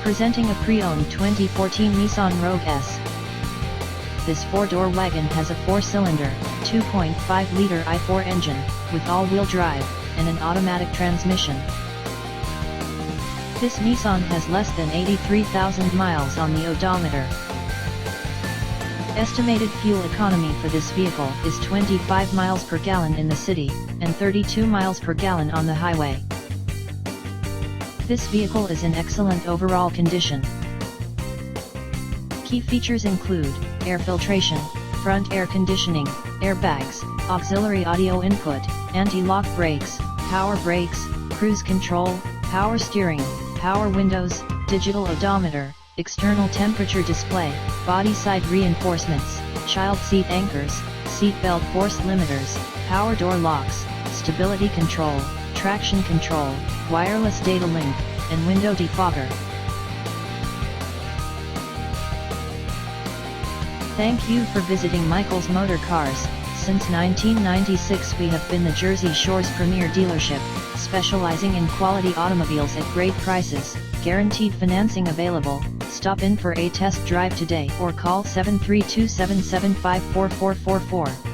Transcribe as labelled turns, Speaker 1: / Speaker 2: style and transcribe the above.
Speaker 1: Presenting a pre-owned 2014 Nissan Rogue S. This four-door wagon has a four-cylinder, 2.5-liter i4 engine, with all-wheel drive, and an automatic transmission. This Nissan has less than 83,000 miles on the odometer. Estimated fuel economy for this vehicle is 25 miles per gallon in the city, and 32 miles per gallon on the highway. This vehicle is in excellent overall condition. Key features include air filtration, front air conditioning, airbags, auxiliary audio input, anti-lock brakes, power brakes, cruise control, power steering, power windows, digital odometer, external temperature display, body side reinforcements, child seat anchors, seat belt force limiters, power door locks, stability control, traction control, wireless data link, and window defogger. Thank you for visiting Michael's Motorcars. Since 1996 we have been the Jersey Shore's premier dealership, specializing in quality automobiles at great prices, guaranteed financing available. Stop in for a test drive today or call 732-775-4444.